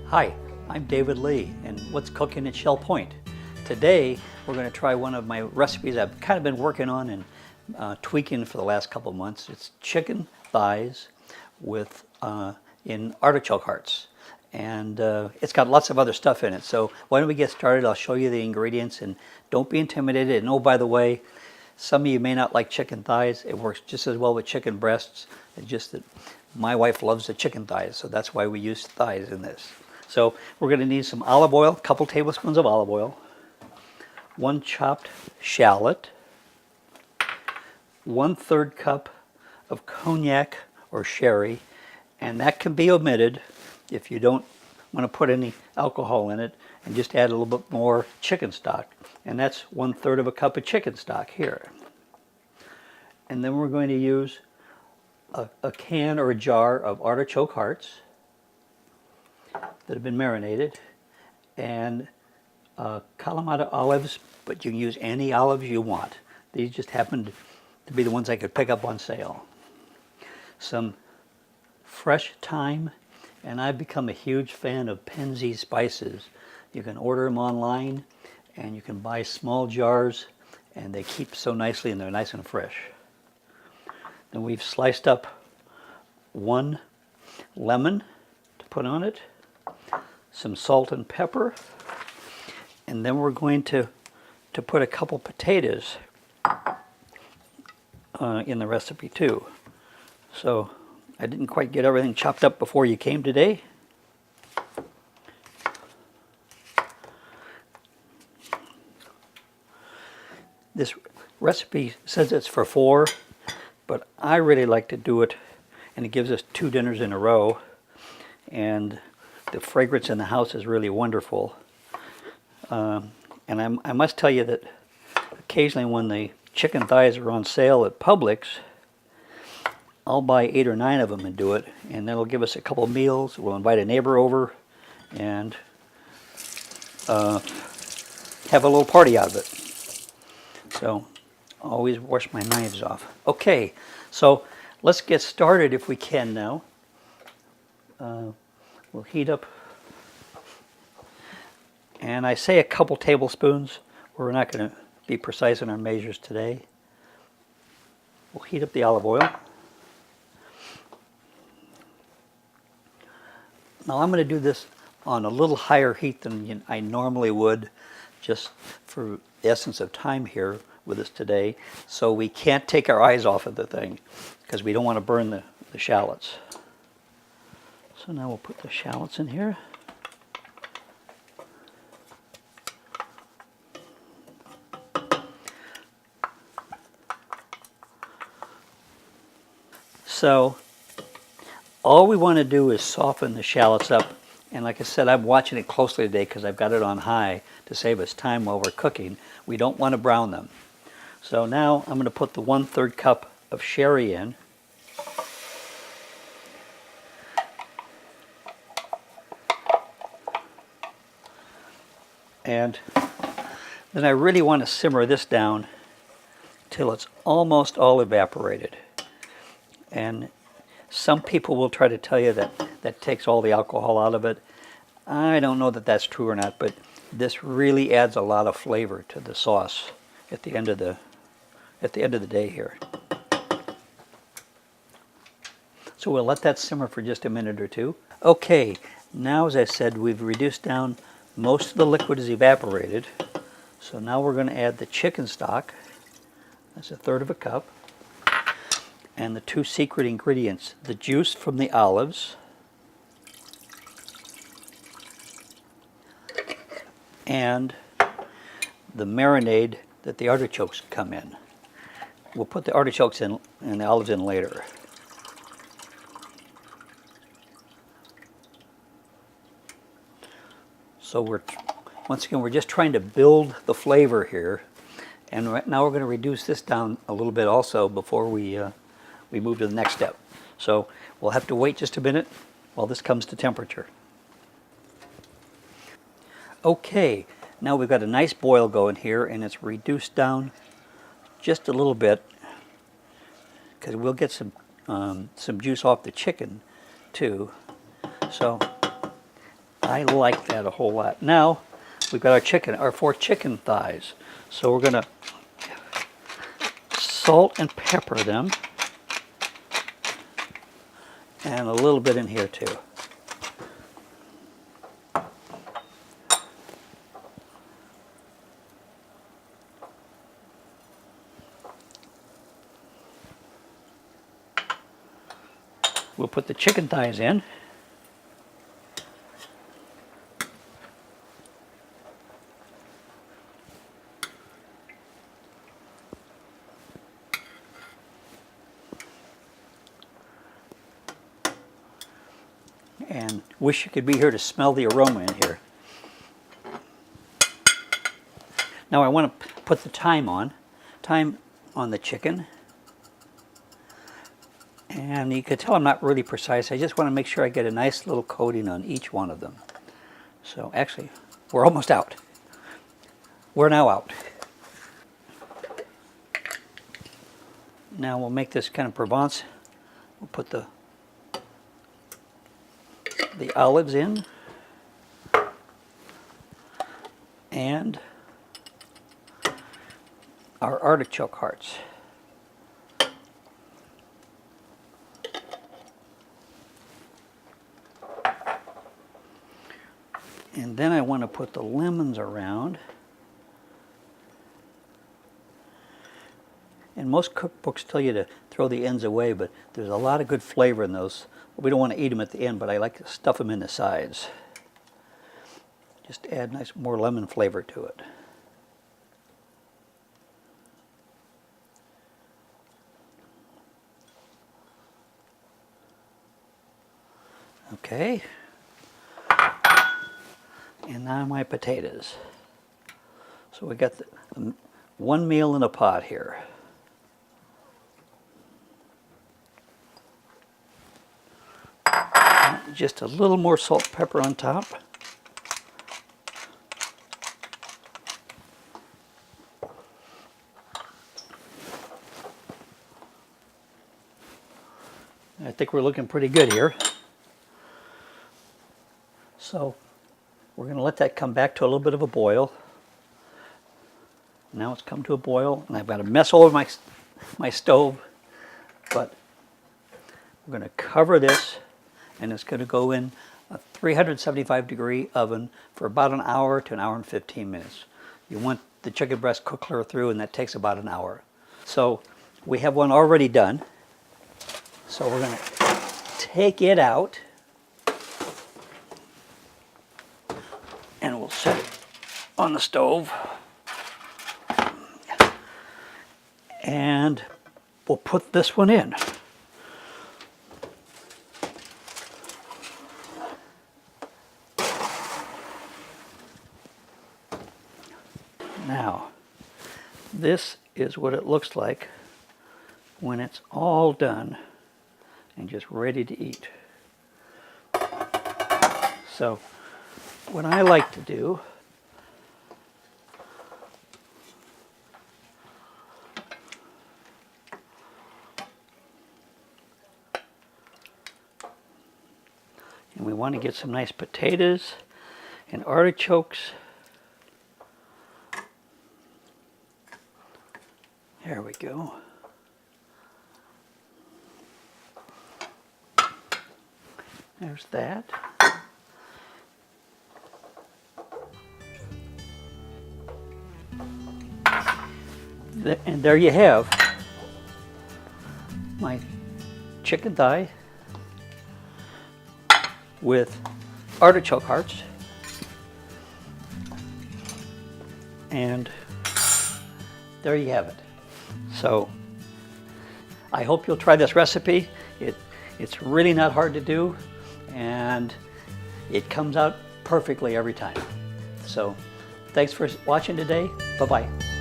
Hi, I'm David Lee, and what's cooking at Shell Point? Today, we're going to try one of my recipes I've kind of been working on and tweaking for the last couple of months. It's chicken thighs with in artichoke hearts, and it's got lots of other stuff in it. So why don't we get started? I'll show you the ingredients, and don't be intimidated. And oh, by the way, some of you may not like chicken thighs. It works just as well with chicken breasts. It's just that my wife loves the chicken thighs, so that's why we use thighs in this. So we're going to need some olive oil, a couple tablespoons of olive oil, 1 chopped shallot, 1/3 cup of cognac or sherry, and that can be omitted if you don't want to put any alcohol in it, and just add a little bit more chicken stock. And that's 1/3 of a cup of chicken stock here. And then we're going to use a can or a jar of artichoke hearts that have been marinated, and Kalamata olives, but you can use any olives you want. These just happened to be the ones I could pick up on sale. Some fresh thyme, and I've become a huge fan of Penzi spices. You can order them online, and you can buy small jars, and they keep so nicely, and they're nice and fresh. Then we've sliced up 1 lemon to put on it, some salt and pepper, and then we're going to put a couple potatoes in the recipe too. So I didn't quite get everything chopped up before you came today. This recipe says it's for 4, but I really like to do it, and it gives us 2 dinners in a row, and the fragrance in the house is really wonderful. And I must tell you that occasionally when the chicken thighs are on sale at Publix, I'll buy 8 or 9 of them and do it, and that'll give us a couple meals. We'll invite a neighbor over and have a little party out of it. So always wash my knives off. Okay, so let's get started if we can now. We'll heat up, and I say a couple tablespoons. We're not going to be precise in our measures today. We'll heat up the olive oil. Now I'm going to do this on a little higher heat than I normally would, just for the essence of time here with us today. So we can't take our eyes off of the thing because we don't want to burn the shallots. So now we'll put the shallots in here. So all we want to do is soften the shallots up. And like I said, I'm watching it closely today because I've got it on high to save us time while we're cooking. We don't want to brown them. So now I'm going to put the 1/3 cup of sherry in. And then I really want to simmer this down till it's almost all evaporated. And some people will try to tell you that that takes all the alcohol out of it. I don't know that that's true or not, but this really adds a lot of flavor to the sauce at the end of the day here. So we'll let that simmer for just a minute or two. Okay, now as I said, we've reduced down. Most of the liquid is evaporated, so now we're going to add the chicken stock. That's 1/3 of a cup. And the 2 secret ingredients, the juice from the olives and the marinade that the artichokes come in. We'll put the artichokes in and the olives in later. So once again, we're just trying to build the flavor here. And right now we're going to reduce this down a little bit also before we move to the next step. So we'll have to wait just a minute while this comes to temperature. Okay, now we've got a nice boil going here, and it's reduced down just a little bit because we'll get some juice off the chicken too. So I like that a whole lot. Now we've got our 4 chicken thighs. So we're going to salt and pepper them. And a little bit in here too. We'll put the chicken thighs in. And wish you could be here to smell the aroma in here. Now I want to put the thyme on the chicken. And you can tell I'm not really precise. I just want to make sure I get a nice little coating on each one of them. So actually, we're almost out. We're now out. Now we'll make this kind of Provence. We'll put the olives in, and our artichoke hearts. And then I want to put the lemons around. And most cookbooks tell you to throw the ends away, but there's a lot of good flavor in those. We don't want to eat them at the end, but I like to stuff them in the sides. Just add nice more lemon flavor to it. Okay. And now my potatoes. So we got the 1 meal in a pot here. Just a little more salt and pepper on top. I think we're looking pretty good here. So we're going to let that come back to a little bit of a boil. Now it's come to a boil, and I've got a mess all over my stove, but we're going to cover this, and it's going to go in a 375-degree oven for about an hour to an hour and 15 minutes. You want the chicken breast cooked clear through, and that takes about an hour. So we have one already done. So we're going to take it out, and we'll set it on the stove. And we'll put this one in. Now, this is what it looks like when it's all done and just ready to eat. So, what I like to do and we want to get some nice potatoes and artichokes. There we go. There's that. And there you have my chicken thigh with artichoke hearts, and there you have it. So I hope you'll try this recipe. It's really not hard to do, and it comes out perfectly every time. So thanks for watching today. Bye-bye.